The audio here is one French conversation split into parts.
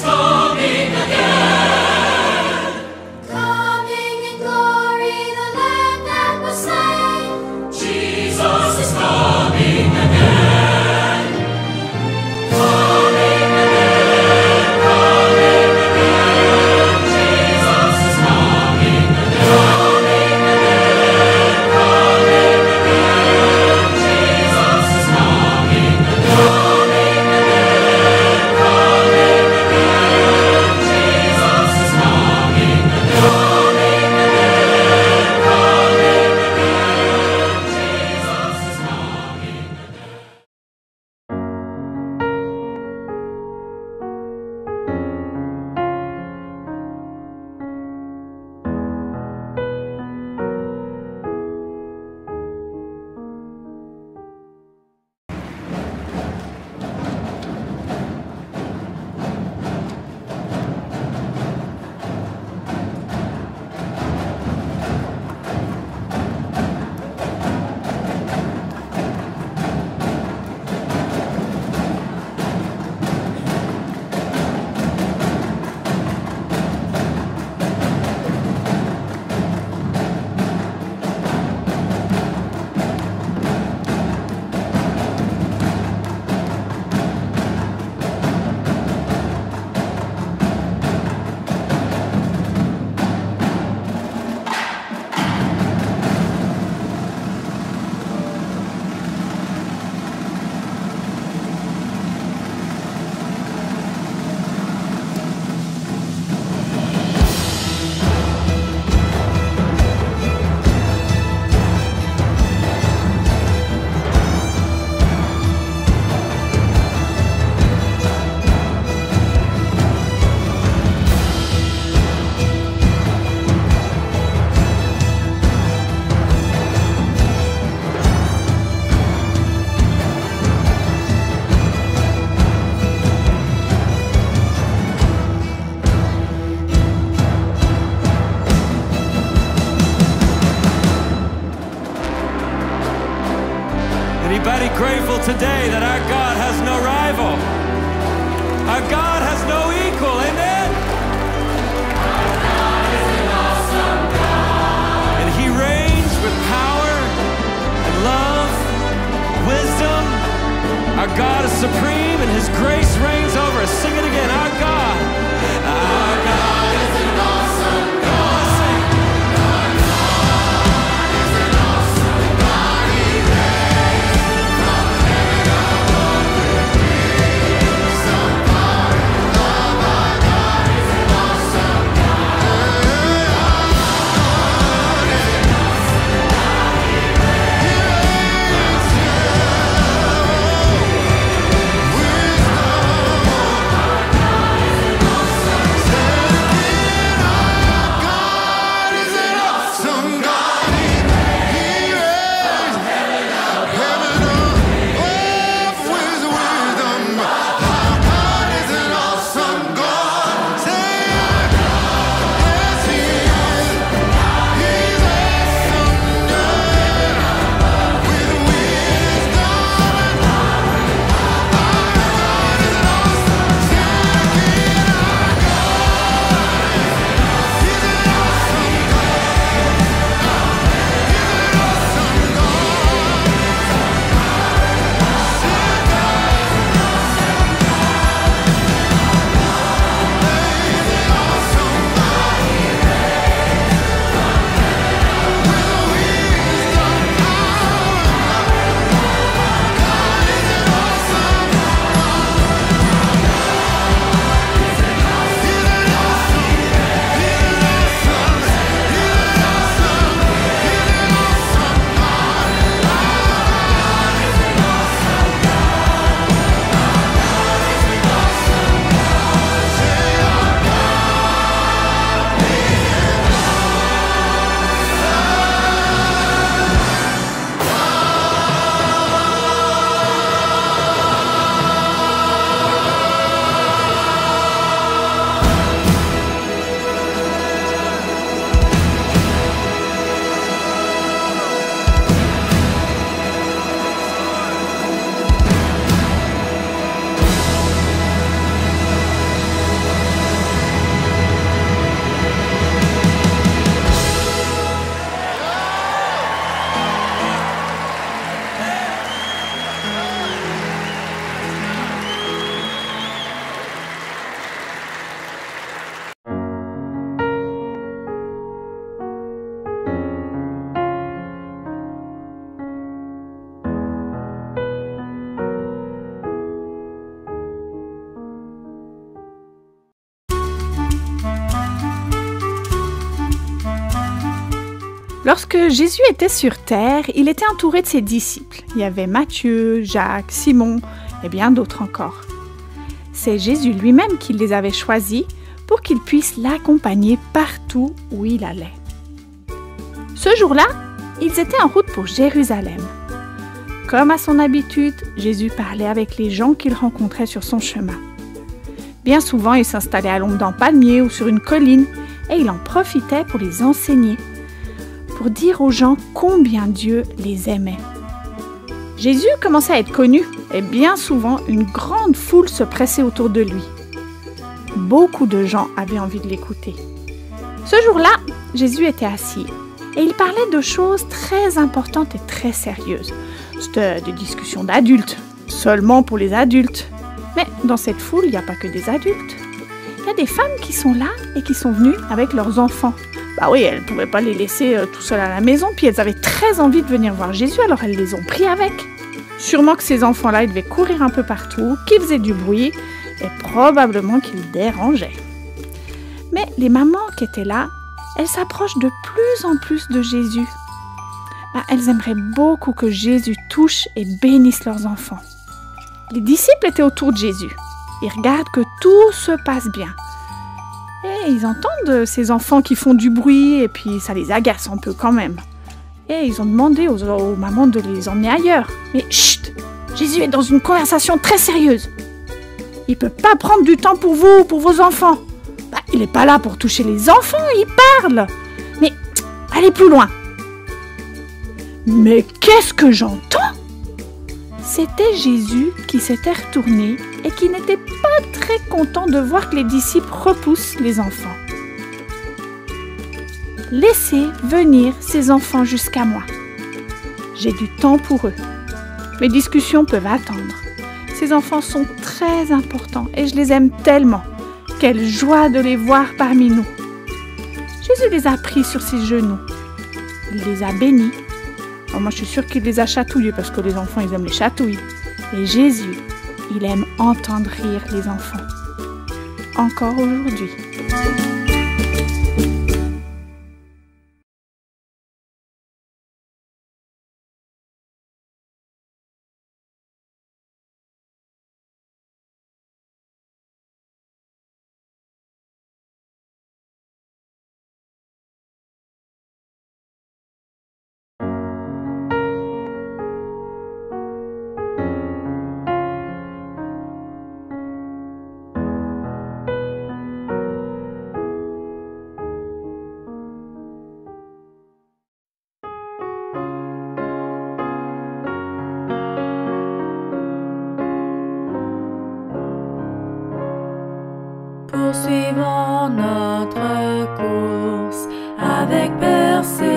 coming again. Coming in glory, the Lamb that was slain. Jesus is coming again. Coming again, coming again. Jesus is coming again. Coming again, coming again. Jesus is coming again. Coming again, coming again. Jesus is coming again. Coming again, coming again. Jesus is coming again. Anybody grateful today that our God has no rival? Our God has no equal, amen? Our God is an awesome God. And He reigns with power and love, wisdom. Our God is supreme and His grace reigns over us. Sing it again, our God. Our God is an awesome God. Sing. Our God is an awesome God. He reigns from heaven above with wisdom, power, and love. Our God is an awesome God. Our God is an awesome God. He reigns from heaven above with wisdom, power, Lorsque Jésus était sur terre, il était entouré de ses disciples. Il y avait Matthieu, Jacques, Simon et bien d'autres encore. C'est Jésus lui-même qui les avait choisis pour qu'ils puissent l'accompagner partout où il allait. Ce jour-là, ils étaient en route pour Jérusalem. Comme à son habitude, Jésus parlait avec les gens qu'il rencontrait sur son chemin. Bien souvent, il s'installait à l'ombre d'un palmier ou sur une colline et il en profitait pour les enseigner, pour dire aux gens combien Dieu les aimait. Jésus commençait à être connu et bien souvent, une grande foule se pressait autour de lui. Beaucoup de gens avaient envie de l'écouter. Ce jour-là, Jésus était assis et il parlait de choses très importantes et très sérieuses. C'était des discussions d'adultes, seulement pour les adultes. Mais dans cette foule, il n'y a pas que des adultes. Il y a des femmes qui sont là et qui sont venues avec leurs enfants. Bah oui, elles ne pouvaient pas les laisser tout seules à la maison, puis elles avaient très envie de venir voir Jésus, alors elles les ont pris avec. Sûrement que ces enfants-là, ils devaient courir un peu partout, qu'ils faisaient du bruit, et probablement qu'ils dérangeaient. Mais les mamans qui étaient là, elles s'approchent de plus en plus de Jésus. Elles aimeraient beaucoup que Jésus touche et bénisse leurs enfants. Les disciples étaient autour de Jésus. Ils regardent que tout se passe bien. Et ils entendent ces enfants qui font du bruit et puis ça les agace un peu quand même. Et ils ont demandé aux mamans de les emmener ailleurs. Mais chut! Jésus est dans une conversation très sérieuse. Il ne peut pas prendre du temps pour vous ou pour vos enfants. Il n'est pas là pour toucher les enfants, il parle. Mais allez plus loin. Mais qu'est-ce que j'entends? C'était Jésus qui s'était retourné et qui n'était pas très content de voir que les disciples repoussent les enfants. Laissez venir ces enfants jusqu'à moi. J'ai du temps pour eux. Mes discussions peuvent attendre. Ces enfants sont très importants et je les aime tellement. Quelle joie de les voir parmi nous. Jésus les a pris sur ses genoux. Il les a bénis. Moi, je suis sûre qu'il les a chatouillés parce que les enfants, ils aiment les chatouilles. Et Jésus, il aime entendre rire les enfants. Encore aujourd'hui. Poursuivons notre course avec persévérance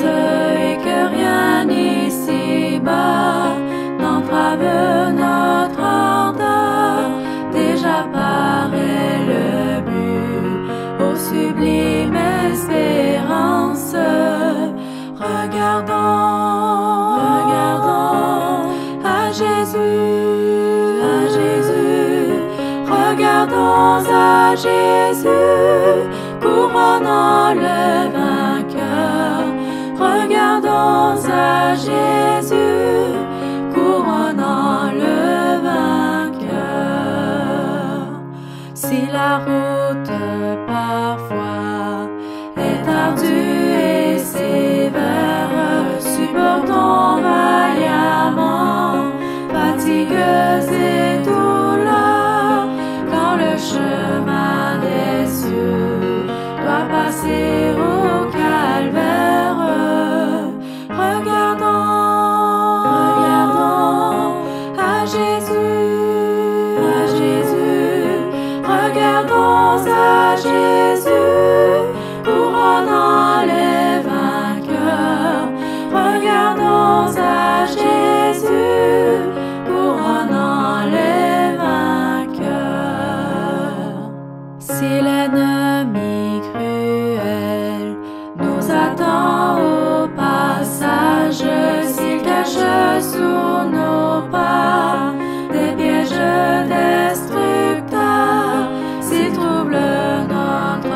et que rien ici-bas n'entrave notre ardeur. Déjà paraît le but aux sublimes espérances. Regardons à Jésus, regardons à Jésus, couronnant le vainqueur. Regardons à Jésus, couronnant le vainqueur. Si la route parfois est ardue et sévère, supportons vaillamment, fatigueux et douleurs, quand le chemin des cieux doit passer au calvaire. Regardons à Jésus, regardons à Jésus, couronnant les vainqueurs. Regardons à Jésus, couronnant les vainqueurs. Si l'ennemi cruel nous attend au passage, s'il cache sous nos pas des pièges destructeurs, s'il trouble notre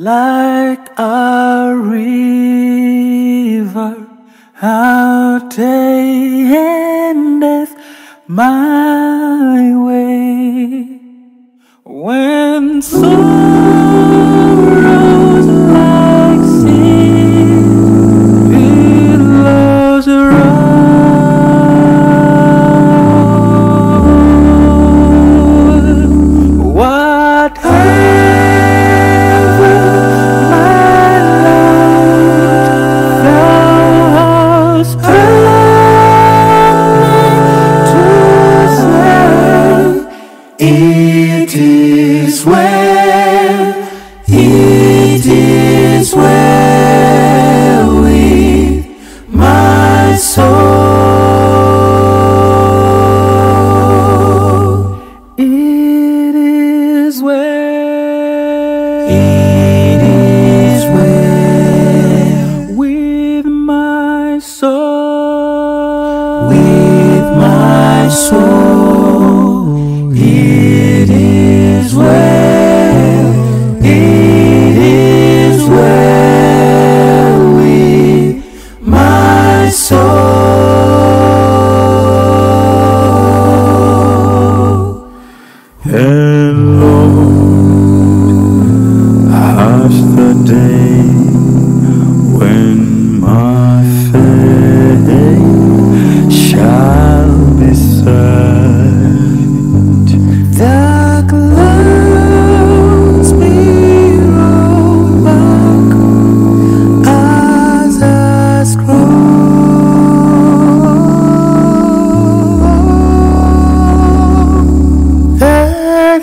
like a river, how day endeth my way. When sorrows like sea billows roll, whatever my Lord thou hast taught me to say, it is well, it is well with my soul. It is well, it is well with my soul, with my soul. It is well, it is well with my soul. And Lord, hush the day when my faith shall be set. The clouds be rolled back as a scroll. The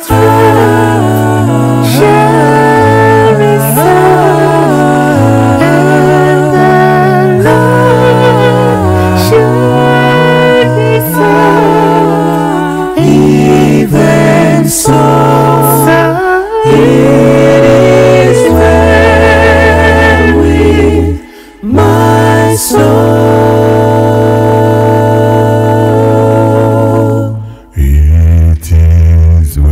throne shall be found, and the Lord shall be found. Even so, it is well with my soul. It is well,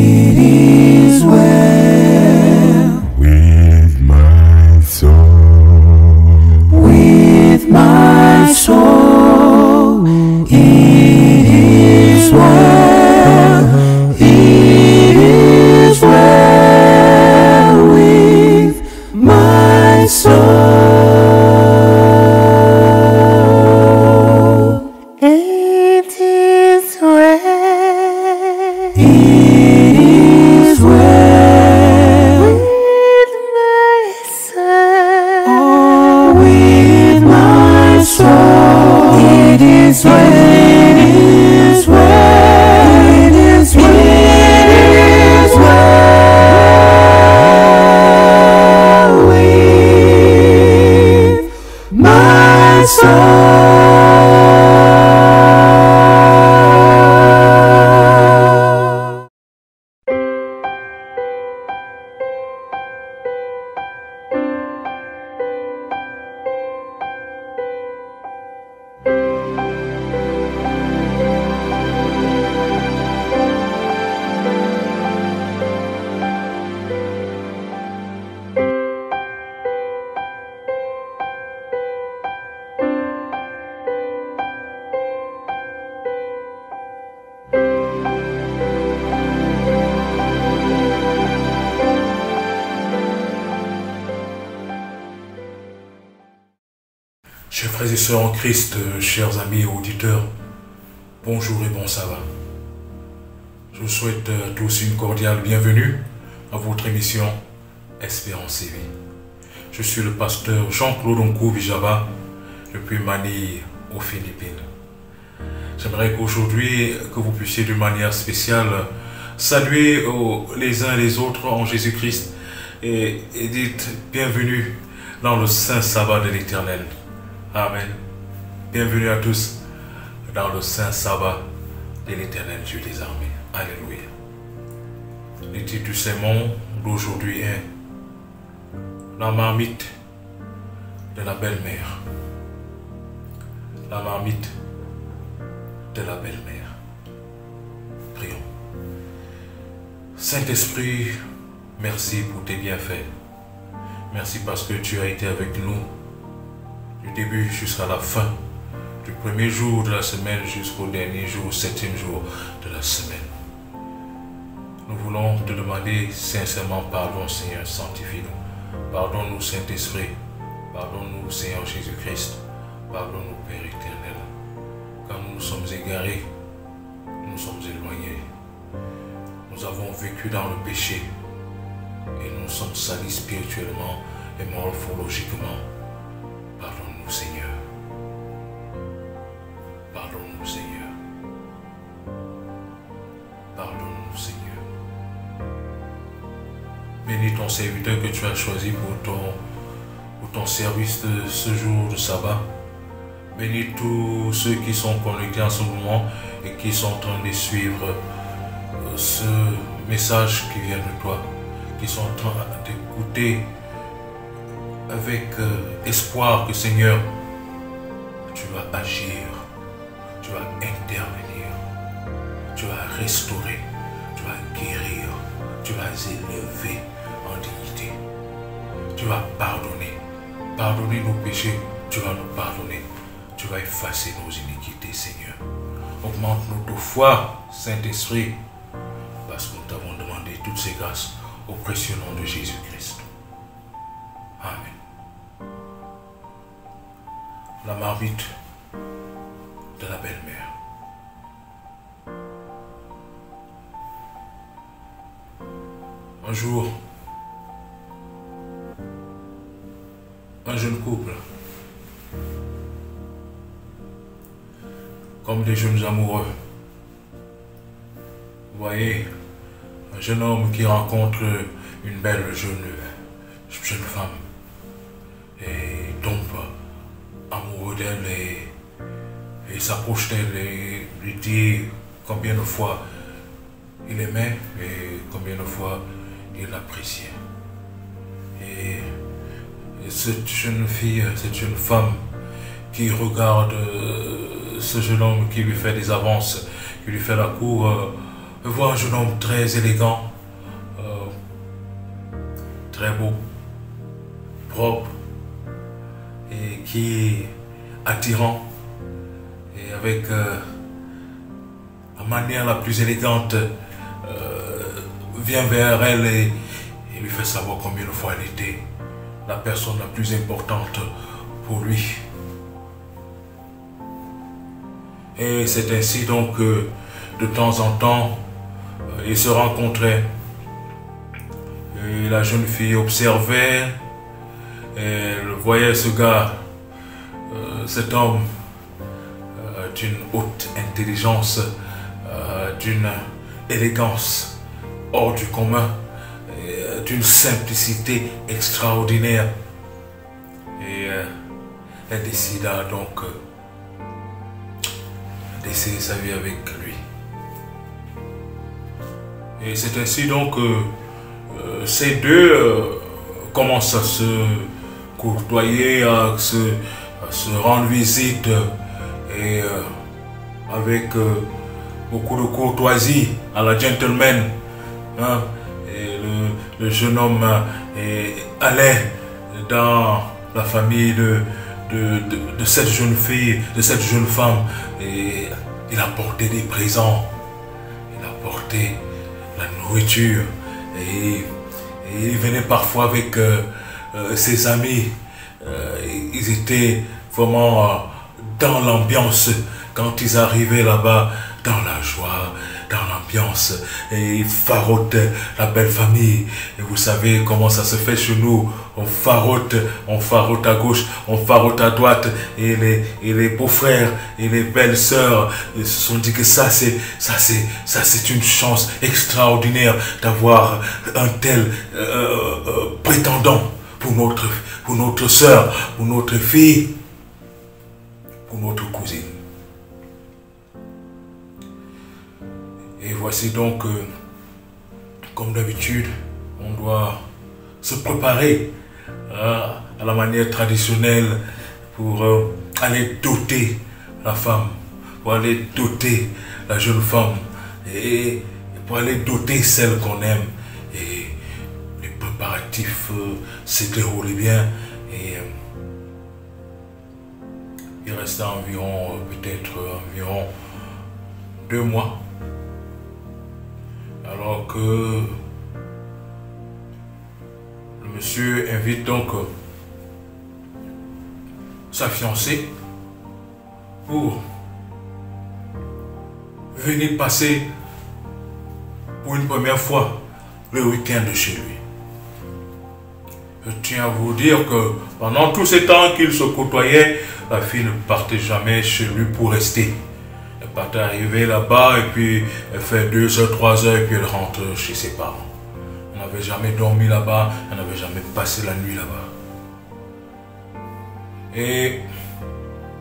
it is well with my soul, with my soul. It is well, it is well with my soul. It is well, it is well with my soul, oh, with my soul. It is well, it is well, it is well, it is well with my soul. Chers frères et sœurs en Christ, chers amis et auditeurs, bonjour et bon sabbat. Je vous souhaite tous une cordiale bienvenue à votre émission Espérance et Vie. Je suis le pasteur Jean-Claude Onkou Vijaba depuis Manille aux Philippines. J'aimerais qu'aujourd'hui que vous puissiez d'une manière spéciale saluer les uns les autres en Jésus-Christ et dites bienvenue dans le saint sabbat de l'Éternel. Amen. Bienvenue à tous dans le saint sabbat de l'Éternel Dieu des armées. Alléluia. Le titre du sermon d'aujourd'hui est La marmite de la belle-mère. La marmite de la belle-mère. Prions. Saint-Esprit, Merci pour tes bienfaits. Merci parce que tu as été avec nous du début jusqu'à la fin, du premier jour de la semaine jusqu'au dernier jour, 7e jour de la semaine. Nous voulons te demander sincèrement pardon, Seigneur, sanctifie-nous. Pardonne-nous, Saint-Esprit. Pardonne-nous, Seigneur Jésus-Christ. Pardonne-nous, Père éternel. Quand nous nous sommes égarés, nous nous sommes éloignés. Nous avons vécu dans le péché et nous sommes salis spirituellement et morphologiquement. Pardonne-nous, Seigneur. Pardonne-nous, Seigneur. Pardonne-nous, Seigneur. Bénis ton serviteur que tu as choisi pour ton service de ce jour de sabbat. Bénis tous ceux qui sont connectés en ce moment et qui sont en train de suivre ce message qui vient de toi, qui sont en train d'écouter avec espoir que Seigneur, tu vas agir, tu vas intervenir, tu vas restaurer, tu vas guérir, tu vas élever en dignité, tu vas pardonner nos péchés, tu vas nous pardonner, tu vas effacer nos iniquités, Seigneur. Augmente notre foi, Saint-Esprit, parce que nous t'avons demandé toutes ces grâces au précieux nom de Jésus-Christ. Amen. La marmite de la belle-mère. Un jour, un jeune couple, comme des jeunes amoureux, vous voyez, un jeune homme qui rencontre une belle jeune femme et tombe amoureux d'elle et s'approche d'elle et lui dit combien de fois il aimait et combien de fois il l'appréciait. Et cette jeune fille, cette jeune femme qui regarde ce jeune homme qui lui fait des avances, qui lui fait la cour, voit un jeune homme très élégant, très beau, propre et qui est attirant et avec la manière la plus élégante vient vers elle et lui fait savoir combien de fois elle était la personne la plus importante pour lui. Et c'est ainsi donc que de temps en temps ils se rencontraient. Et la jeune fille observait, elle voyait ce gars, cet homme d'une haute intelligence, d'une élégance hors du commun, d'une simplicité extraordinaire. Et elle décida donc d'essayer sa vie avec lui. Et c'est ainsi donc que ces deux commencent à se courtoyer, à se rendre visite et avec beaucoup de courtoisie à la gentleman. Hein, et le jeune homme allait dans la famille de cette jeune fille, de cette jeune femme, et il apportait des présents, il apportait la nourriture et il venait parfois avec ses amis. Ils étaient vraiment dans l'ambiance quand ils arrivaient là-bas, dans la joie, dans l'ambiance, et ils farotent la belle famille. Et vous savez comment ça se fait chez nous, on farote à gauche, on farote à droite, et les beaux-frères et les belles-sœurs se sont dit que ça c'est une chance extraordinaire d'avoir un tel prétendant pour notre sœur, pour notre fille, pour notre cousine. Et voici donc, comme d'habitude, on doit se préparer à la manière traditionnelle pour aller doter la femme, pour aller doter la jeune femme, et pour aller doter celle qu'on aime. Et préparatifs s'est déroulé bien et il restait environ, peut-être environ 2 mois. Alors que le monsieur invite donc sa fiancée pour venir passer pour une première fois le week-end chez lui. Je tiens à vous dire que pendant tous ces temps qu'ils se côtoyaient, la fille ne partait jamais chez lui pour rester. Elle partait arriver là-bas et puis elle fait 2 heures, 3 heures et puis elle rentre chez ses parents. Elle n'avait jamais dormi là-bas, elle n'avait jamais passé la nuit là-bas. Et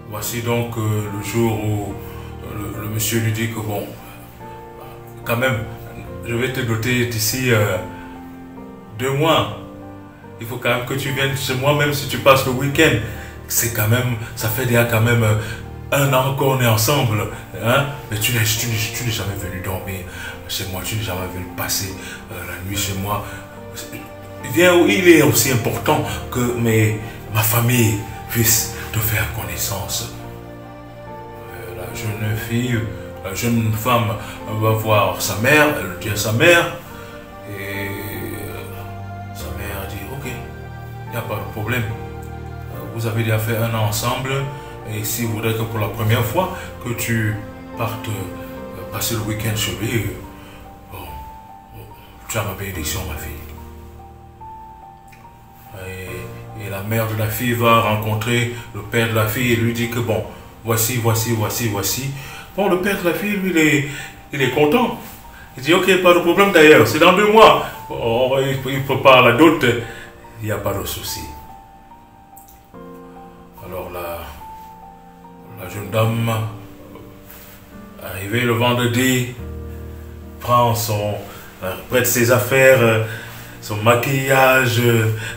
voici donc le jour où le monsieur lui dit que bon, quand même, je vais te doter d'ici 2 mois. Il faut quand même que tu viennes chez moi, même si tu passes le week-end. C'est quand même, ça fait déjà quand même 1 an qu'on est ensemble. Hein? Mais tu n'es jamais venu dormir chez moi, tu n'es jamais venu passer la nuit chez moi. Il est aussi important que ma famille puisse te faire connaissance. La jeune fille, la jeune femme va voir sa mère, elle dit à sa mère, et sa mère dit ok, il n'y a pas de problème. Vous avez déjà fait 1 an ensemble, et ici il voudrait que pour la première fois que tu partes passer le week-end chez lui, bon, tu as ma bénédiction, ma fille. Et la mère de la fille va rencontrer le père de la fille et lui dit que bon, voici. Bon, le père de la fille, lui, il est content. Il dit, ok, pas de problème d'ailleurs, c'est dans 2 mois. Oh, il prépare la dot, il n'y a pas de souci. Alors la jeune dame, arrivée le vendredi, prête ses affaires, son maquillage,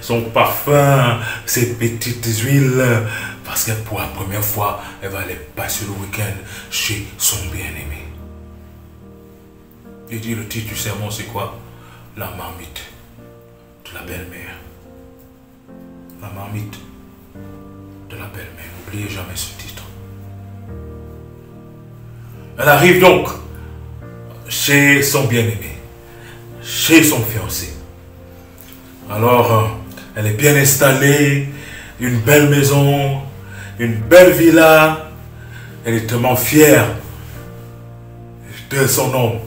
son parfum, ses petites huiles, parce que pour la première fois, elle va aller passer le week-end chez son bien-aimé. Il dit, le titre du sermon, c'est quoi? La marmite de la belle-mère. La marmite de la belle-mère. N'oubliez jamais ce titre. Elle arrive donc chez son bien-aimé, chez son fiancé. Alors, elle est bien installée, une belle maison, une belle villa. Elle est tellement fière de son homme,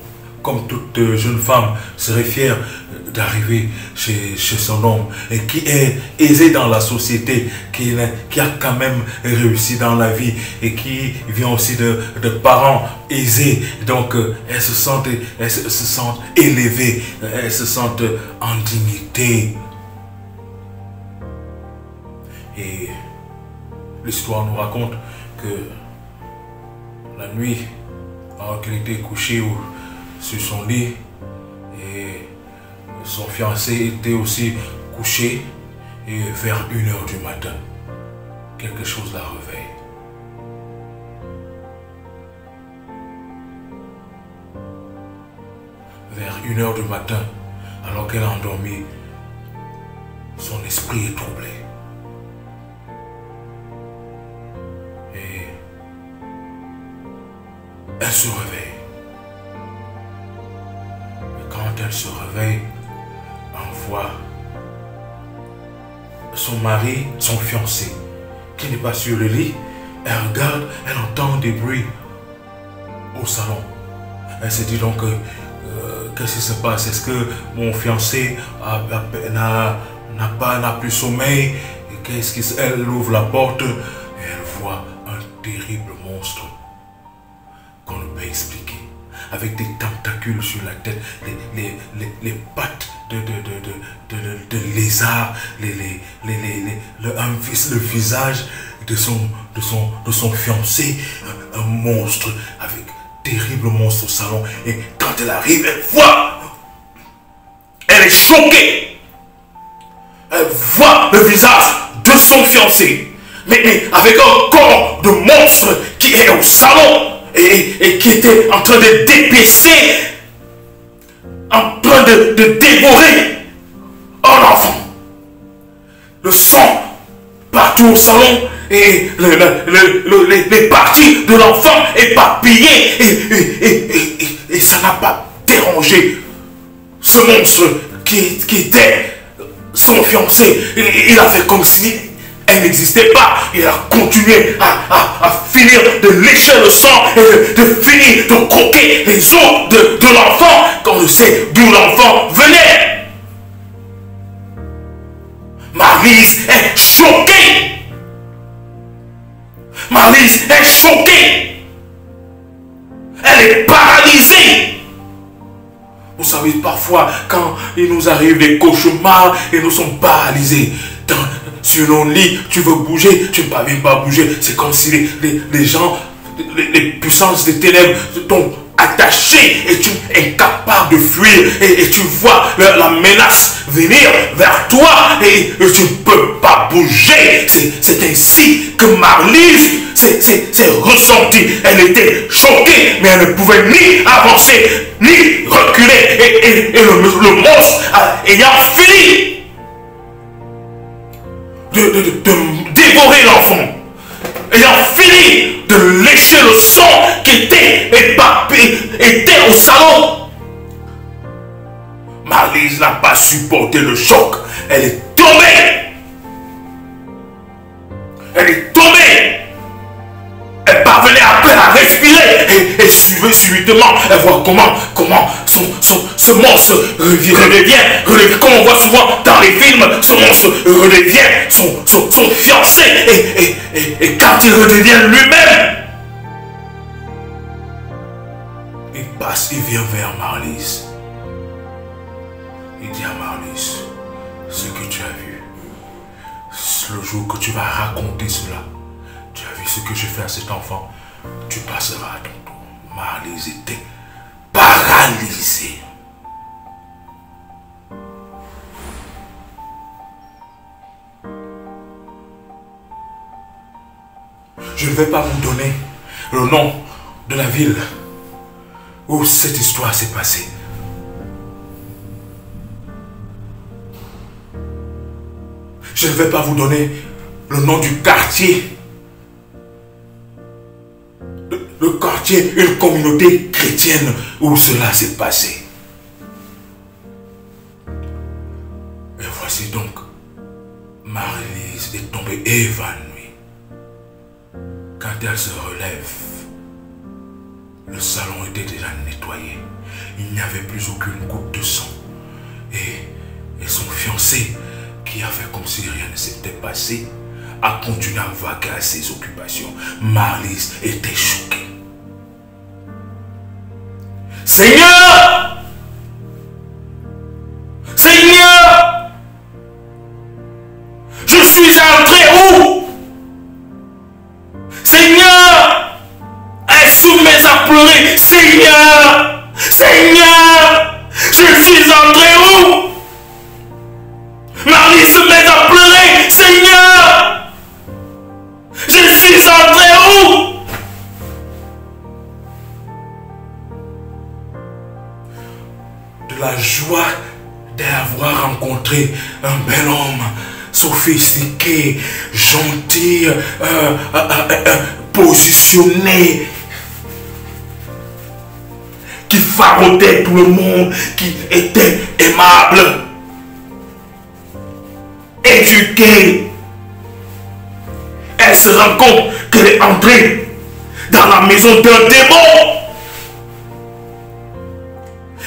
comme toute jeune femme serait fière d'arriver chez son homme et qui est aisé dans la société, qui a quand même réussi dans la vie et qui vient aussi de parents aisés. Donc, elle se sent élevée, elle se sent en dignité. Et l'histoire nous raconte que la nuit, alors qu'elle était couchée sur son lit, et son fiancé était aussi couché, et vers 1h du matin, quelque chose la réveille. Vers 1h du matin, alors qu'elle a endormi, son esprit est troublé. Et elle se réveille. Quand elle se réveille, on voit son mari, son fiancé, qui n'est pas sur le lit. Elle regarde, elle entend des bruits au salon. Elle se dit donc, qu'est-ce qui se passe? Est-ce que mon fiancé n'a plus sommeil? Elle ouvre la porte et elle voit un terrible monstre qu'on ne peut expliquer, avec des tentacules sur la tête, les pattes de lézard, le visage de son fiancé, un monstre, avec terrible monstre au salon. Et quand elle arrive, elle est choquée. Elle voit le visage de son fiancé, mais avec un corps de monstre qui est au salon. Et qui était en train de d'épaisser, en train de dévorer un enfant. Le sang partout au salon et les parties de l'enfant éparpillées et ça n'a pas dérangé ce monstre qui était son fiancé. Il a fait comme si elle n'existait pas. Il a continué à finir de lécher le sang et de finir de croquer les os de l'enfant quand on sait d'où l'enfant venait. Marlise est choquée. Marlise est choquée. Elle est paralysée. Vous savez, parfois, quand il nous arrive des cauchemars et nous sommes paralysés, sur nos lits, tu veux bouger, tu ne parviens pas à bouger. C'est comme si les gens, les puissances des ténèbres t'ont attaché et tu es incapable de fuir et tu vois la menace venir vers toi et tu ne peux pas bouger. C'est ainsi que Marlise s'est ressentie. Elle était choquée, mais elle ne pouvait ni avancer ni reculer et le monstre ayant fini de dévorer l'enfant, ayant fini de lécher le sang qui était au salon, Marlise n'a pas supporté le choc. Elle est tombée. Elle est tombée. Elle parvenait à peine à respirer et subitement, elle voit comment ce monstre redevient, comme on voit souvent dans les films, ce monstre redevient son fiancé et quand il redevient lui-même, il vient vers Marlise. Il dit à Marlise, ce que tu as vu, le jour que tu vas raconter cela, tu as vu ce que j'ai fait à cet enfant, tu passeras à ton tour. Marlise était paralysée. Je ne vais pas vous donner le nom de la ville où cette histoire s'est passée. Je ne vais pas vous donner le nom du quartier. Le quartier, une communauté chrétienne où cela s'est passé. Et voici donc, Marlise est tombée évanouie. Quand elle se relève, le salon était déjà nettoyé. Il n'y avait plus aucune goutte de sang. Et son fiancé, qui a fait comme si rien ne s'était passé, a continué à vaquer à ses occupations. Marlise était choquée. Seigneur! Seigneur! Je suis entré où? Seigneur! Elle se met à pleurer. Seigneur! Seigneur! Je suis entré où? Marlise se met à pleurer. Seigneur! Je suis entré où? De la joie d'avoir rencontré un bel homme sophistiqué, gentil, positionné, qui farotait tout le monde, qui était aimable, éduqué. Elle se rend compte qu'elle est entrée dans la maison d'un démon.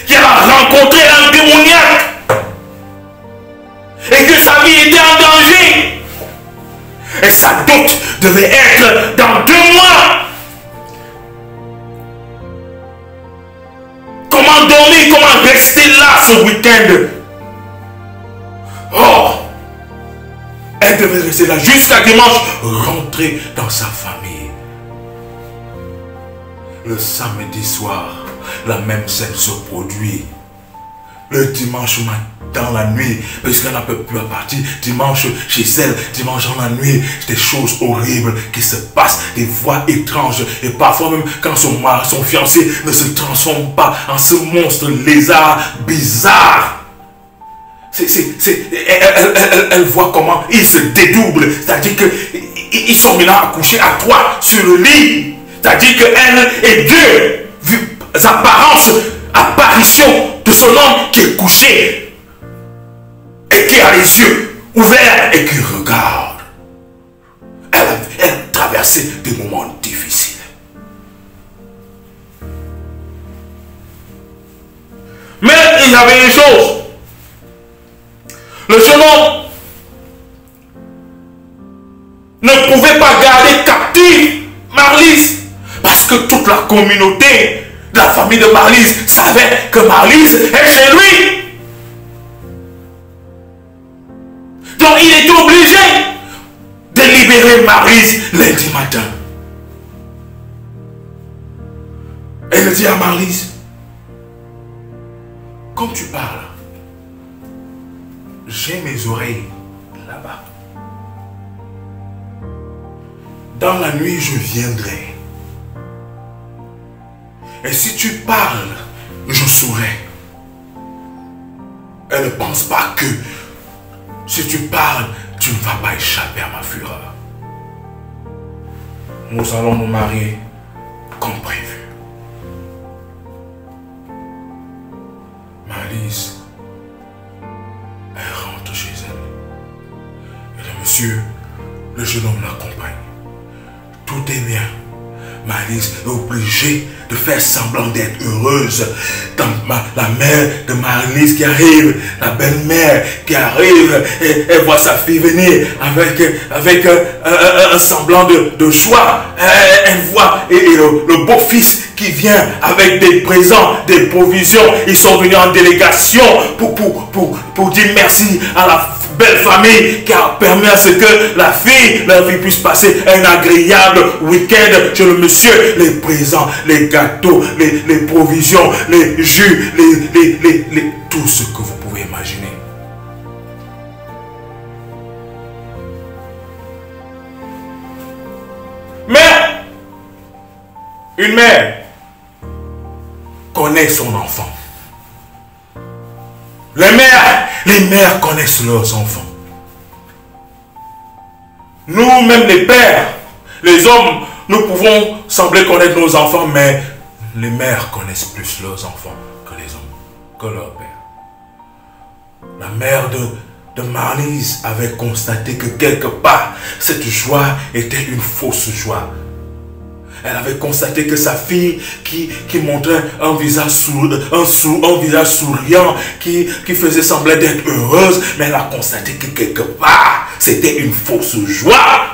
Qu'elle a rencontré un démoniaque et que sa vie était en danger. Et sa dot devait être dans 2 mois. Comment dormir, comment rester là ce week-end? Oh, elle devait rester là jusqu'à dimanche, rentrer dans sa famille. Le samedi soir, la même scène se produit. Le dimanche matin, dans la nuit, puisqu'elle n'a pas pu partir dimanche chez elle, dimanche dans la nuit, des choses horribles qui se passent, des voix étranges, et parfois même quand son fiancé ne se transforme pas en ce monstre lézard bizarre. Elle voit comment il se dédouble. C'est-à-dire qu'ils sont maintenant accouchés à trois sur le lit. C'est-à-dire qu'elle est Dieu, vu apparences, apparition de son homme qui est couché et qui a les yeux ouverts et qui regarde. Elle a traversé des moments difficiles. Mais il y avait une chose. Le jeune homme ne pouvait pas garder captive Marlise parce que toute la communauté de la famille de Marlise savait que Marlise est chez lui. Donc il était obligé de libérer Marlise lundi matin. Elle dit à Marlise, comme tu parles, j'ai mes oreilles là-bas. Dans la nuit, je viendrai. Et si tu parles, je saurai. Elle ne pense pas que si tu parles, tu ne vas pas échapper à ma fureur. Nous allons nous marier comme prévu. Marlise, elle rentre chez elle. Et le monsieur, le jeune homme l'accompagne. Tout est bien. Marlise est obligée de faire semblant d'être heureuse. La mère de Marlise qui arrive, la belle-mère qui arrive, et elle voit sa fille venir avec un semblant de joie. Elle voit et le beau-fils qui vient avec des présents, des provisions. Ils sont venus en délégation pour dire merci à la belle famille qui a permis à ce que leur fille puisse passer un agréable week-end chez le monsieur. Les présents, les gâteaux, les provisions, les jus, tout ce que vous pouvez imaginer. Mais une mère connaît son enfant. Les mères connaissent leurs enfants. Nous, même les pères, les hommes, nous pouvons sembler connaître nos enfants, mais les mères connaissent plus leurs enfants que les hommes, que leurs pères. La mère de Marlise avait constaté que quelque part, cette joie était une fausse joie. Elle avait constaté que sa fille qui montrait un visage souriant, qui faisait sembler d'être heureuse, mais elle a constaté que quelque part, c'était une fausse joie.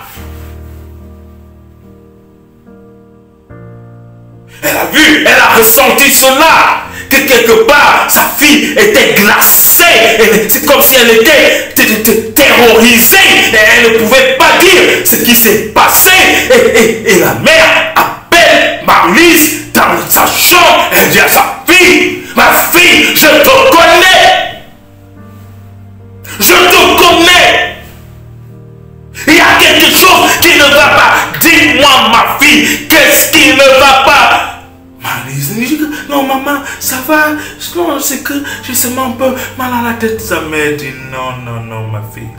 Elle a vu, elle a ressenti cela, que quelque part, sa fille était glacée. C'est comme si elle était terrorisée. Et elle ne pouvait pas dire ce qui s'est passé. Et la mère appelle Marlise dans sa chambre. Elle dit à sa fille, ma fille, je te connais. Je te connais. Il y a quelque chose qui ne va pas. Dis-moi, ma fille, qu'est-ce qui ne va pas? Marlise dit, non maman, ça va. Non, c'est que j'ai seulement un peu mal à la tête. Sa mère dit, non, ma fille.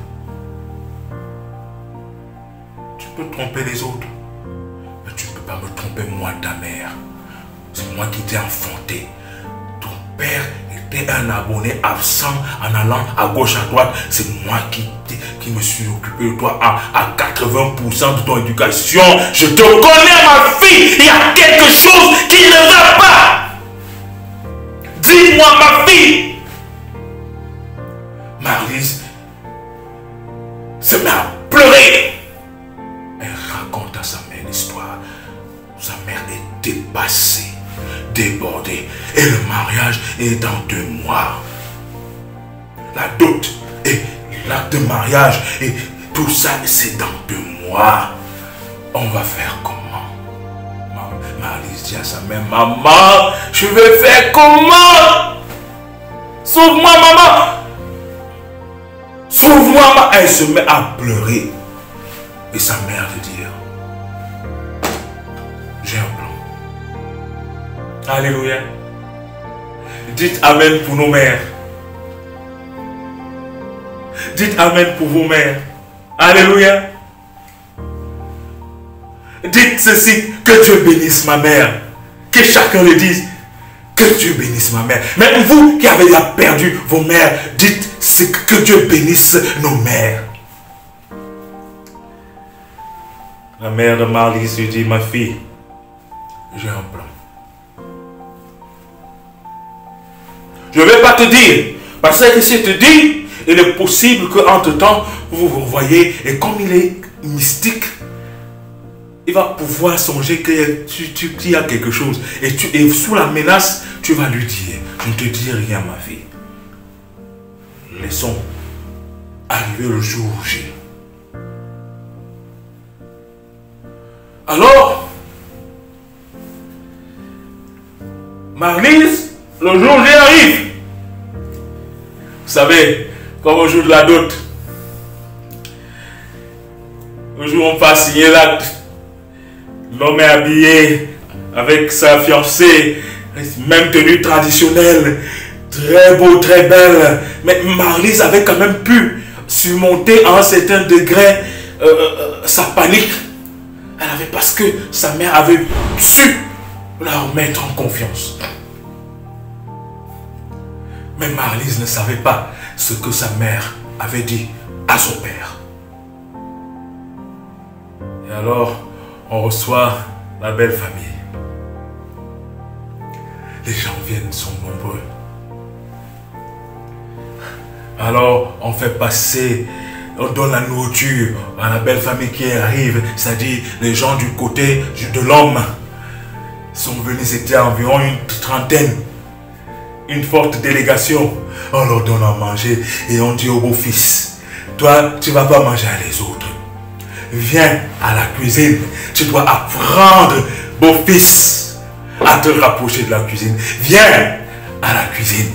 Tu peux tromper les autres, mais tu ne peux pas me tromper moi, ta mère. C'est moi qui t'ai enfanté. Ton père était un abonné absent en allant à gauche, à droite. C'est moi qui me suis occupé de toi à 80% de ton éducation. Je te connais, ma fille. Il y a quelque chose qui ne va pas. Dis-moi, ma fille. Marlise se met à pleurer. Elle raconte à sa mère l'histoire. Sa mère est dépassée, débordée. Et le mariage est dans 2 mois. La dot et l'acte de mariage et tout ça, c'est dans 2 mois. On va faire comment? Marlise dit à sa mère, maman, je vais faire comment? Sauve-moi, maman. Sauve-moi, maman. Elle se met à pleurer. Et sa mère lui dit, j'ai un plan. Alléluia. Dites Amen pour nos mères. Dites Amen pour vos mères. Alléluia. Dites ceci, que Dieu bénisse ma mère. Que chacun le dise, que Dieu bénisse ma mère. Même vous qui avez déjà perdu vos mères, dites que Dieu bénisse nos mères. La mère de Marlise lui dit, ma fille, j'ai un plan. Je ne vais pas te dire, parce que si je te dis, il est possible qu'entre-temps, vous vous revoyez, et comme il est mystique, il va pouvoir songer qu'il y a quelque chose. Et sous la menace, tu vas lui dire, je ne te dis rien, ma fille. Laissons arriver le jour J. Alors, Marlise, le jour J arrive. Vous savez, comme au jour de la dot, le jour où on passe signer l'acte, l'homme est habillé avec sa fiancée, même tenue traditionnelle, très beau, très belle. Mais Marlise avait quand même pu surmonter à un certain degré sa panique. Elle avait, parce que sa mère avait su la remettre en confiance. Mais Marlise ne savait pas ce que sa mère avait dit à son père. Et alors, on reçoit la belle famille. Les gens viennent, sont nombreux. Alors, on fait passer, on donne la nourriture à la belle famille qui arrive, c'est-à-dire les gens du côté de l'homme sont venus, c'était environ une trentaine, une forte délégation. On leur donne à manger et on dit au beau-fils, toi, tu ne vas pas manger à les autres. Viens à la cuisine. Tu dois apprendre, beau-fils, à te rapprocher de la cuisine. Viens à la cuisine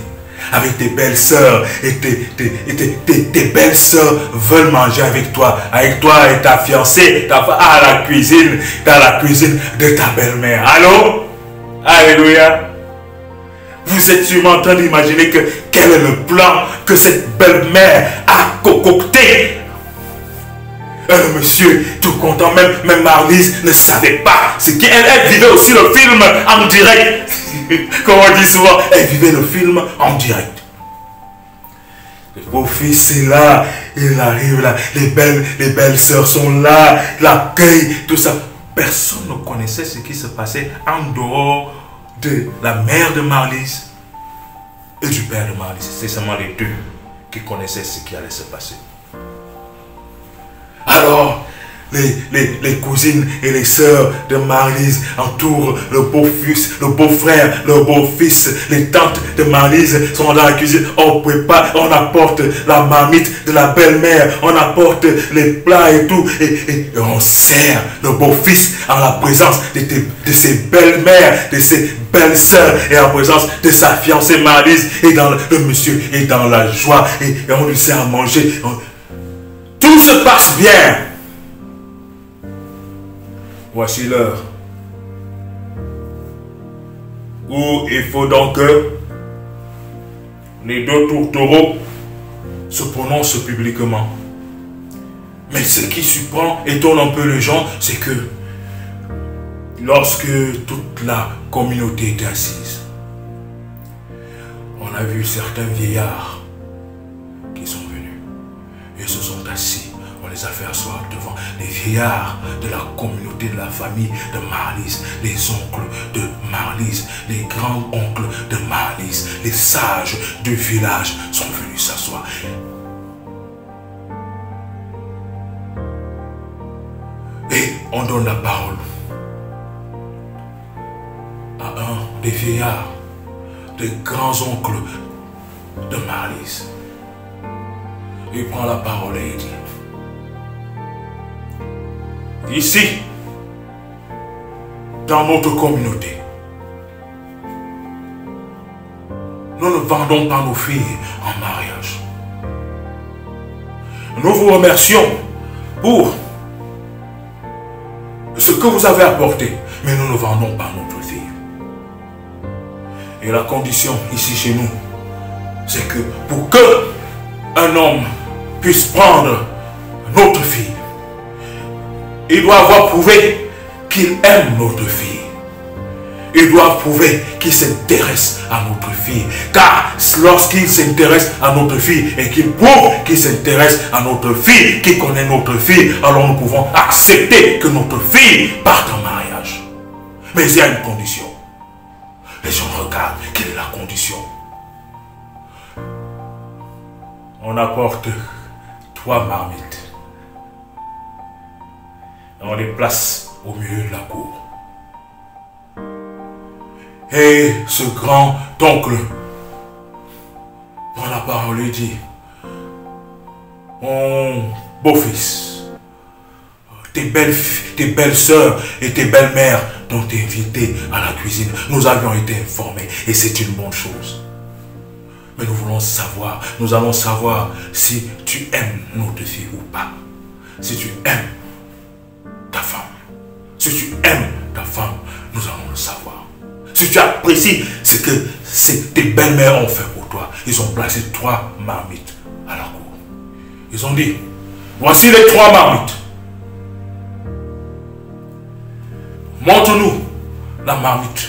avec tes belles sœurs. Et tes belles sœurs veulent manger avec toi et ta fiancée, à la cuisine, dans la cuisine de ta belle-mère. Allô? Alléluia. Vous êtes sûrement en train d'imaginer quel est le plan que cette belle-mère a concocté. Le monsieur, tout content, même Marlise ne savait pas ce qu'elle vivait aussi le film en direct. Comme on dit souvent, elle vivait le film en direct. Le beau-fils est là, il arrive là, les belles sœurs sont là, l'accueil, tout ça. Personne ne connaissait ce qui se passait en dehors de la mère de Marlise et du père de Marlise. C'est seulement les deux qui connaissaient ce qui allait se passer. Alors, les cousines et les sœurs de Marlise entourent le beau-fils, le beau-frère, le beau-fils. Les tantes de Marlise sont dans la cuisine. On prépare, on apporte la marmite de la belle-mère, on apporte les plats et tout. Et on sert le beau-fils en la présence de ses belles-mères, de ses belles-sœurs et en présence de sa fiancée Marlise. Et le monsieur est dans la joie et on lui sert à manger. Tout se passe bien. Voici l'heure où il faut donc que les deux tourtereaux se prononcent publiquement. Mais ce qui surprend, étonne un peu les gens, c'est que lorsque toute la communauté était assise, on a vu certains vieillards qui sont venus et se sont assis. On les a fait asseoir devant les vieillards de la communauté, de la famille de Marlise, les oncles de Marlise, les grands-oncles de Marlise, les sages du village sont venus s'asseoir. Et on donne la parole à un des vieillards, des grands-oncles de Marlise. Il prend la parole et il dit: ici, dans notre communauté, nous ne vendons pas nos filles en mariage. Nous vous remercions pour ce que vous avez apporté, mais nous ne vendons pas notre fille. Et la condition ici chez nous, c'est que pour que un homme puisse prendre notre fille, il doit avoir prouvé qu'il aime notre fille. Il doit prouver qu'il s'intéresse à notre fille. Car lorsqu'il s'intéresse à notre fille et qu'il prouve qu'il s'intéresse à notre fille, qu'il connaît notre fille, alors nous pouvons accepter que notre fille parte en mariage. Mais il y a une condition. Les gens regardent quelle est la condition. On apporte 3 marmites. Et on les place au milieu de la cour. Et ce grand-oncle, dans la parole, il dit, mon beau-fils, tes belles sœurs et tes belles-mères t'ont invité à la cuisine. Nous avions été informés et c'est une bonne chose. Mais nous voulons savoir, nous allons savoir si tu aimes notre fille ou pas. Si tu aimes ta femme. Si tu aimes ta femme, nous allons le savoir. Si tu apprécies ce que tes belles-mères ont fait pour toi, ils ont placé 3 marmites à la cour. Ils ont dit, voici les 3 marmites. Montre-nous la marmite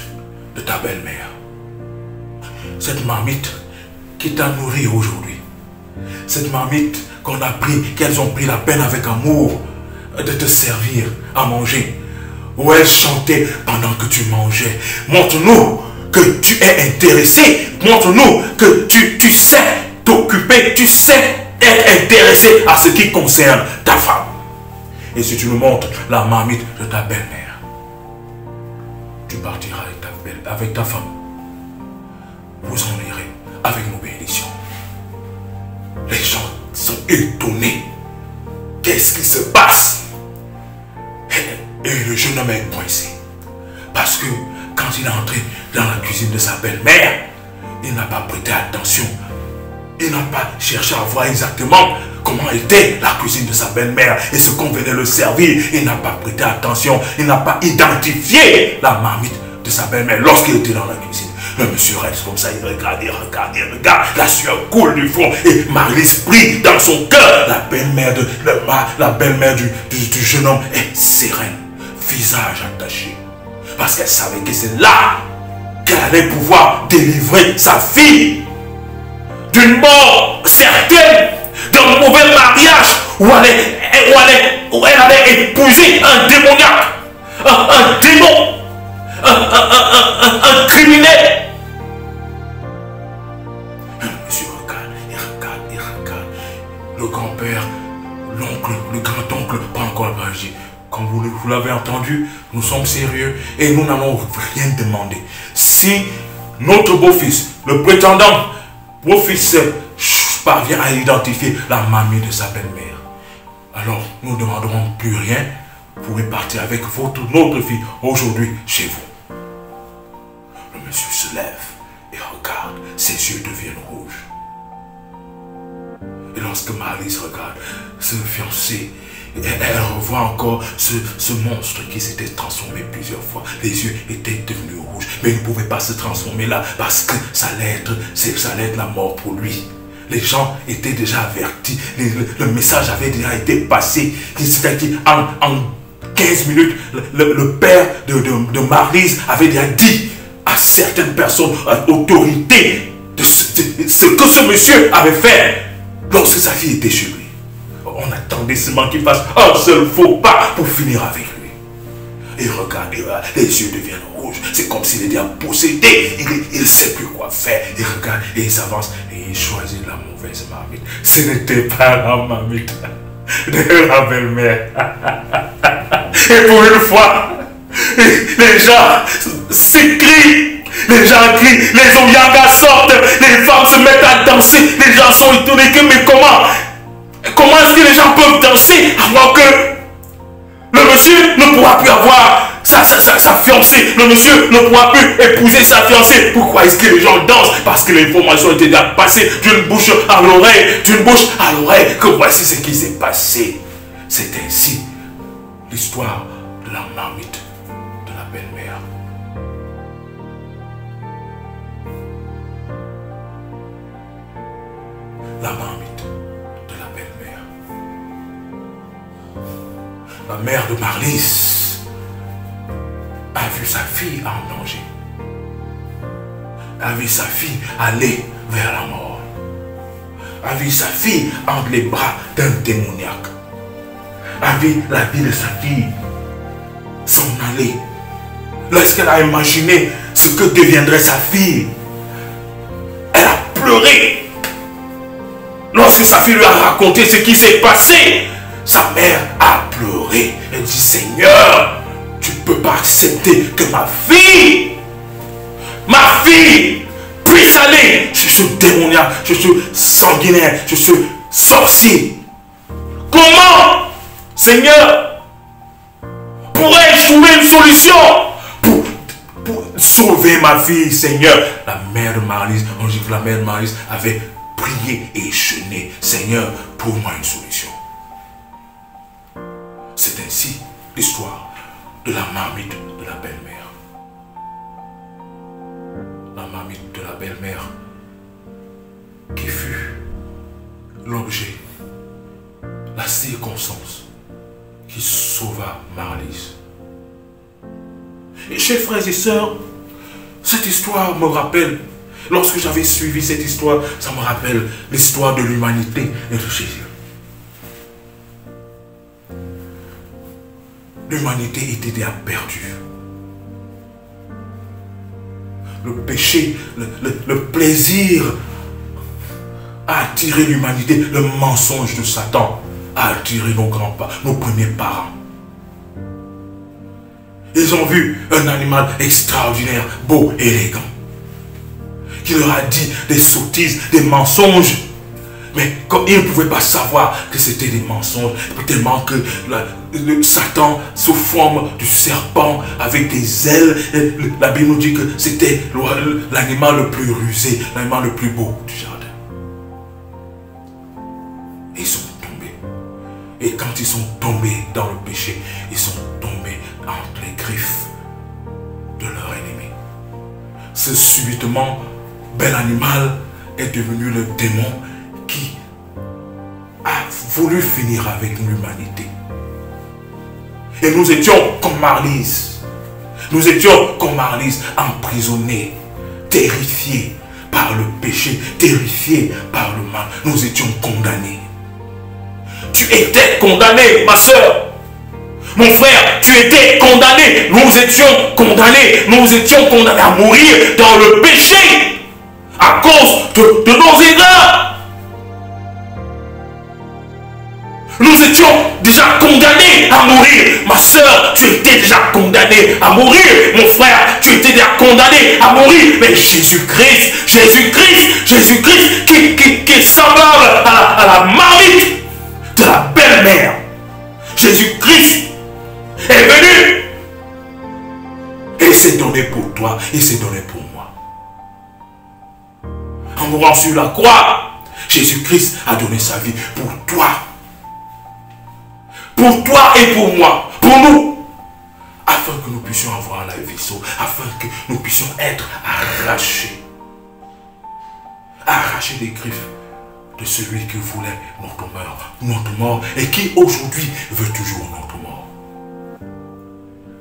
de ta belle-mère. Cette marmite qui t'a nourri aujourd'hui. Cette marmite qu'on a pris, qu'elles ont pris la peine avec amour de te servir à manger. Où elles chantaient pendant que tu mangeais. Montre-nous que tu es intéressé. Montre-nous que tu sais t'occuper, tu sais être intéressé à ce qui concerne ta femme. Et si tu nous montres la marmite de ta belle-mère, tu partiras avec ta femme. Vous en irez avec nos bénédictions. Les gens sont étonnés. Qu'est-ce qui se passe? Et le jeune homme est coincé. Parce que quand il est entré dans la cuisine de sa belle-mère, il n'a pas prêté attention. Il n'a pas cherché à voir exactement comment était la cuisine de sa belle-mère et ce qu'on venait le servir. Il n'a pas prêté attention. Il n'a pas identifié la marmite de sa belle-mère lorsqu'il était dans la cuisine. Le monsieur reste comme ça, il regarde, il regarde, il regarde. La sueur coule du front et Marie-Lise prie dans son cœur. La belle-mère du jeune homme est sereine, visage attaché. Parce qu'elle savait que c'est là qu'elle allait pouvoir délivrer sa fille d'une mort certaine, d'un mauvais mariage où elle allait épouser un démoniaque, un démon, un criminel. Monsieur regarde, il regarde. Le grand-père, l'oncle, le grand-oncle, pas encore le barger. Comme vous l'avez entendu, nous sommes sérieux et nous n'allons rien demander. Si notre beau-fils, le prétendant beau-fils, parvient à identifier la mamie de sa belle-mère, alors nous ne demanderons plus rien. Vous pouvez partir avec notre fille aujourd'hui chez vous. Le monsieur se lève et regarde, ses yeux deviennent rouges. Et lorsque Marie-Lise regarde ce fiancé, elle revoit encore ce monstre qui s'était transformé plusieurs fois. Les yeux étaient devenus rouges, mais il ne pouvait pas se transformer là parce que ça allait être la mort pour lui. Les gens étaient déjà avertis, le message avait déjà été passé. C'est-à-dire en 15 minutes, le père de Marie-Lise avait déjà dit à certaines personnes, à l'autorité, de ce que ce monsieur avait fait lorsque sa fille était chez lui. On attendait seulement qu'il fasse un seul faux pas pour finir avec lui. Et regarde, les yeux deviennent rouges. C'est comme s'il était possédé. Il ne sait plus quoi faire. Il regarde et il s'avance et il choisit la mauvaise marmite. Ce n'était pas la marmite de la belle-mère. Et pour une fois, les gens s'écrient. Les gens crient, les Omiagas sortent, les femmes se mettent à danser. Les gens sont étonnés que, mais comment est-ce que les gens peuvent danser alors que le monsieur ne pourra plus avoir sa fiancée, le monsieur ne pourra plus épouser sa fiancée? Pourquoi est-ce que les gens dansent? Parce que l'information était déjà passée d'une bouche à l'oreille, que voici ce qui s'est passé. C'est ainsi l'histoire de la marmite de la belle-mère. La marmite de la belle-mère. mère de Marlise a vu sa fille en danger. A vu sa fille aller vers la mort. A vu sa fille entre les bras d'un démoniaque. A vu la vie de sa fille s'en aller. Lorsqu'elle a imaginé ce que deviendrait sa fille, elle a pleuré. Lorsque sa fille lui a raconté ce qui s'est passé, sa mère a pleuré. Elle dit, Seigneur, tu ne peux pas accepter que ma fille puisse aller sur ce démoniaque, sur ce sanguinaire, sur ce sorcier. Comment, Seigneur, pourrais-je trouver une solution pour sauver ma fille, Seigneur? La mère de Marlise, on dit que la mère de Marlise avait prié et jeûné. Seigneur, trouve-moi une solution. C'est ainsi l'histoire de la marmite de la belle-mère. La marmite de la belle-mère qui fut l'objet, la circonstance qui sauva Marlise. Et chers frères et sœurs, cette histoire me rappelle, lorsque j'avais suivi cette histoire, ça me rappelle l'histoire de l'humanité et de Jésus. L'humanité était déjà perdue. Le péché, le plaisir a attiré l'humanité. Le mensonge de Satan a attiré nos grands-parents, nos premiers parents. Ils ont vu un animal extraordinaire, beau, élégant, qui leur a dit des sottises, des mensonges. Mais comme ils ne pouvaient pas savoir que c'était des mensonges, tellement que Satan, sous forme du serpent, avec des ailes, la Bible nous dit que c'était l'animal le plus rusé, l'animal le plus beau du jardin. Ils sont tombés. Et quand ils sont tombés dans le péché, ils sont tombés entre les griffes de leur ennemi. Ce subitement bel animal est devenu le démon qui a voulu finir avec l'humanité. Et nous étions comme Marlise. Nous étions comme Marlise, emprisonnés, terrifiés par le péché, terrifiés par le mal. Nous étions condamnés. Tu étais condamné, ma soeur. Mon frère, tu étais condamné. Nous étions condamnés. Nous étions condamnés à mourir dans le péché à cause de nos erreurs. Nous étions déjà condamnés à mourir. Ma soeur, tu étais déjà condamné à mourir. Mon frère, tu étais déjà condamné à mourir. Mais Jésus-Christ qui est semblable à la marmite de la belle-mère. Jésus-Christ est venu. Et il s'est donné pour toi. Il s'est donné pour moi. En mourant sur la croix, Jésus-Christ a donné sa vie pour toi. Pour toi et pour moi, pour nous, afin que nous puissions avoir la vie sauve, afin que nous puissions être arrachés des griffes de celui qui voulait notre mort, et qui aujourd'hui veut toujours notre mort.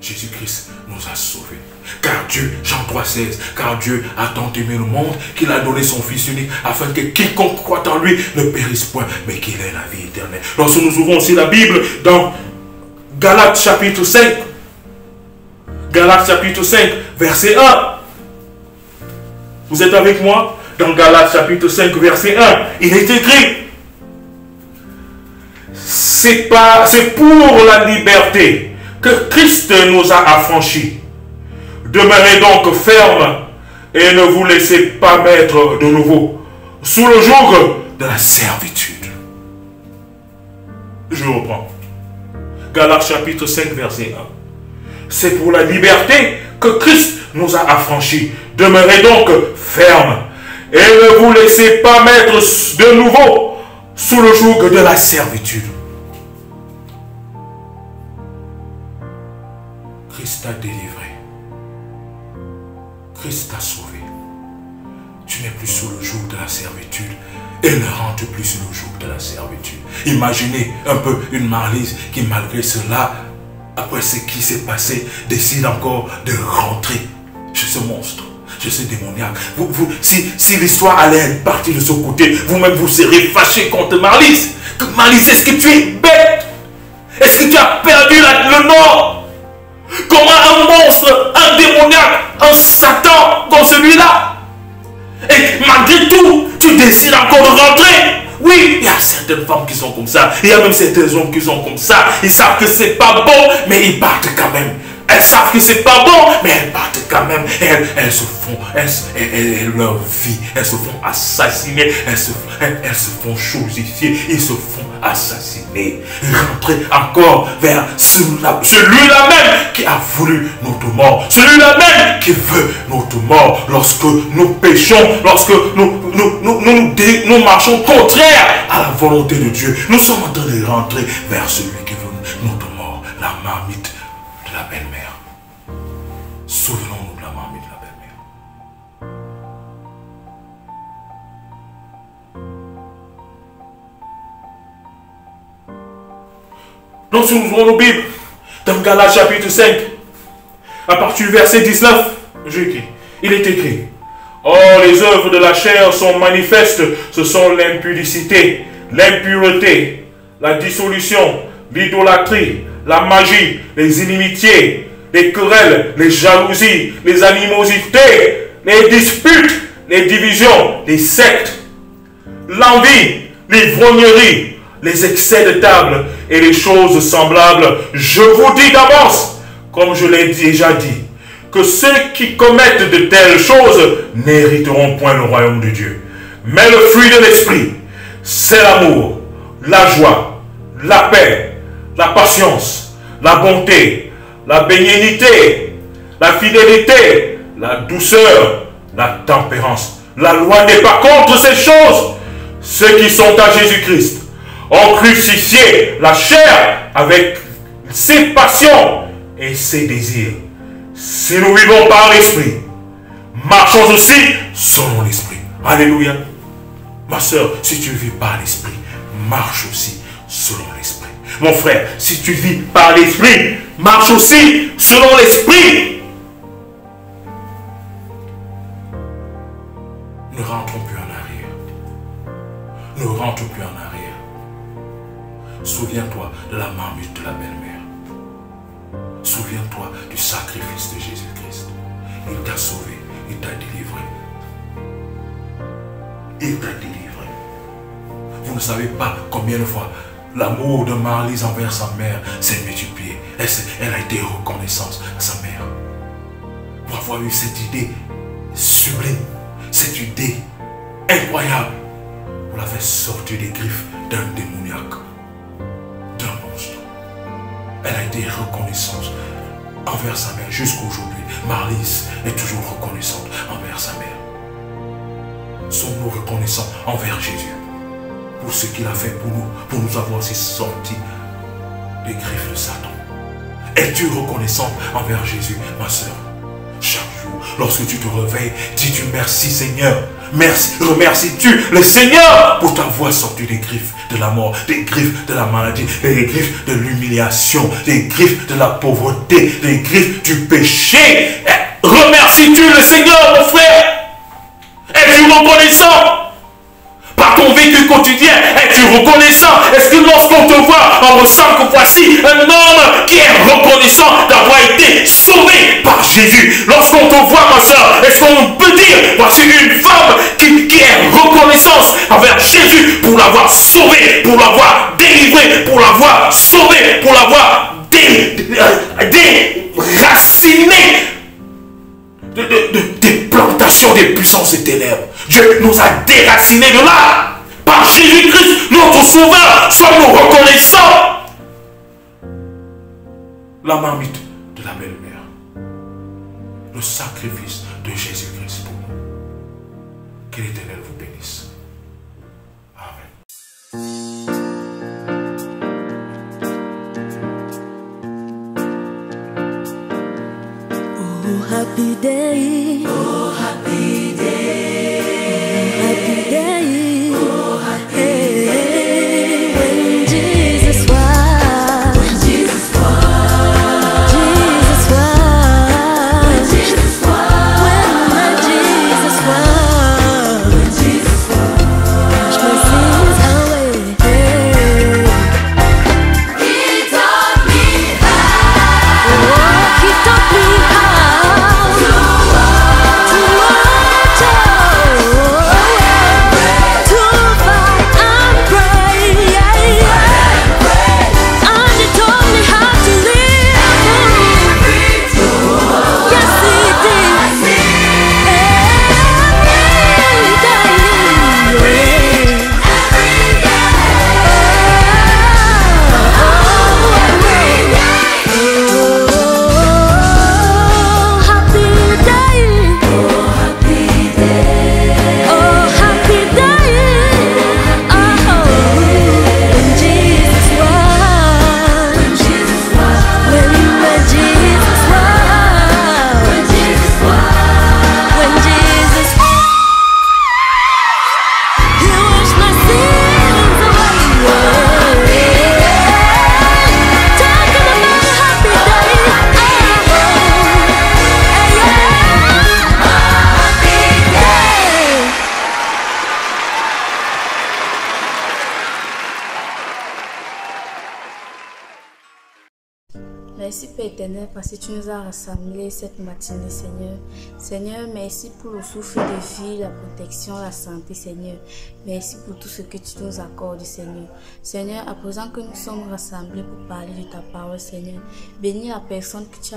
Jésus-Christ nous a sauvés. Car Dieu, Jean 3,16, car Dieu a tant aimé le monde qu'il a donné son Fils unique afin que quiconque croit en lui ne périsse point, mais qu'il ait la vie éternelle. Lorsque nous ouvrons aussi la Bible dans Galates chapitre 5, Galates chapitre 5, verset 1. Vous êtes avec moi? Dans Galates chapitre 5, verset 1, il est écrit: c'est pour la liberté que Christ nous a affranchis. Demeurez donc fermes et ne vous laissez pas mettre de nouveau sous le joug de la servitude. Je reprends. Galates chapitre 5, verset 1. C'est pour la liberté que Christ nous a affranchis. Demeurez donc fermes et ne vous laissez pas mettre de nouveau sous le joug de la servitude. Christ t'a délivré. Christ t'a sauvé. Tu n'es plus sous le joug de la servitude et ne rentre plus sous le joug de la servitude. Imaginez un peu une Marlise qui malgré cela après ce qui s'est passé, décide encore de rentrer chez ce monstre, chez ce démoniaque. Si l'histoire allait être partie de ce côté, vous-même vous serez fâché contre Marlys. Marlys, est-ce que tu es bête? Est-ce que tu as perdu le nord? Comment un monstre, un démoniaque, un Satan comme celui-là? Et malgré tout, tu décides encore de rentrer? Oui, il y a certaines femmes qui sont comme ça. Il y a même certains hommes qui sont comme ça. Ils savent que c'est pas bon, mais ils partent quand même. Elles savent que c'est pas bon, mais elles partent quand même. Elles se font, leur vie, elles se font assassiner, elles se font chosifier, ils se font assassiner. Rentrer encore vers celui-là même qui a voulu notre mort, celui-là même qui veut notre mort. Lorsque nous péchons, lorsque nous marchons contraire à la volonté de Dieu, nous sommes en train de rentrer vers celui qui veut notre mort, la marmite de la belle-mère. Souvenons-nous de la marmite de la belle-mère. Donc, si nous ouvrons nos Bibles, dans Galates chapitre 5, à partir du verset 19, il est écrit: Or, les œuvres de la chair sont manifestes, ce sont l'impudicité, l'impureté, la dissolution, l'idolâtrie, la magie, les inimitiés, les querelles, les jalousies, les animosités, les disputes, les divisions, les sectes, l'envie, l'ivrognerie, les excès de table et les choses semblables. Je vous dis d'avance, comme je l'ai déjà dit, que ceux qui commettent de telles choses n'hériteront point le royaume de Dieu. Mais le fruit de l'esprit, c'est l'amour, la joie, la paix, la patience, la bonté, la bénignité, la fidélité, la douceur, la tempérance. La loi n'est pas contre ces choses. Ceux qui sont à Jésus-Christ ont crucifié la chair avec ses passions et ses désirs. Si nous vivons par l'esprit, marchons aussi selon l'esprit. Alléluia. Ma soeur, si tu vis par l'esprit, marche aussi selon l'esprit. Mon frère, si tu vis par l'esprit, marche aussi selon l'esprit. Ne rentrons plus en arrière. Ne rentre plus en arrière. Souviens-toi de la marmite de la belle-mère. Souviens-toi du sacrifice de Jésus-Christ. Il t'a sauvé, il t'a délivré. Il t'a délivré. Vous ne savez pas combien de fois l'amour de Marlys envers sa mère s'est multiplié. Elle a été reconnaissante à sa mère. Pour avoir eu cette idée sublime, cette idée incroyable, pour la faire sortir des griffes d'un démoniaque, d'un monstre. Elle a été reconnaissante envers sa mère jusqu'à aujourd'hui. Marlys est toujours reconnaissante envers sa mère. Sommes-nous reconnaissants envers Jésus pour ce qu'il a fait pour nous avoir aussi sortis des griffes de Satan? Es-tu reconnaissant envers Jésus, ma soeur? Chaque jour, lorsque tu te réveilles, dis-tu merci Seigneur. Merci, remercies-tu le Seigneur pour t'avoir sorti des griffes de la mort, des griffes de la maladie, des griffes de l'humiliation, des griffes de la pauvreté, des griffes du péché? Remercies-tu le Seigneur, mon frère? Es-tu reconnaissant? Par ton vécu quotidien, es-tu reconnaissant? Est-ce que lorsqu'on te voit, on ressent que voici un homme qui est reconnaissant d'avoir été sauvé par Jésus? Lorsqu'on te voit, ma soeur, est-ce qu'on peut dire voici une femme qui est reconnaissante envers Jésus pour l'avoir sauvé, pour l'avoir délivré, pour l'avoir sauvé, pour l'avoir déraciné des plantations des puissances et ténèbres? Dieu nous a déracinés de là. Par Jésus-Christ, notre sauveur, sommes-nous reconnaissants? La marmite de la belle-mère. Le sacrifice de Jésus-Christ pour nous. Que l'Éternel vous bénisse. Amen. Oh, happy day. Oh, happy day. Happy day. Oh, happy day. When Jesus was. taught me how to fight and pray. And he taught me how to live. Yes, he did. Merci Père éternel parce que tu nous as rassemblés cette matinée, Seigneur. Seigneur, merci pour le souffle de vie, la protection, la santé, Seigneur. Merci pour tout ce que tu nous accordes, Seigneur. Seigneur, à présent que nous sommes rassemblés pour parler de ta parole, Seigneur, bénis la personne que tu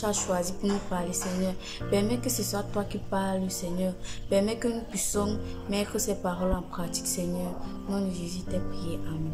as choisie pour nous parler, Seigneur. Permets que ce soit toi qui parles, Seigneur. Permets que nous puissions mettre ces paroles en pratique, Seigneur. Au nom de Jésus, t'es prié. Amen.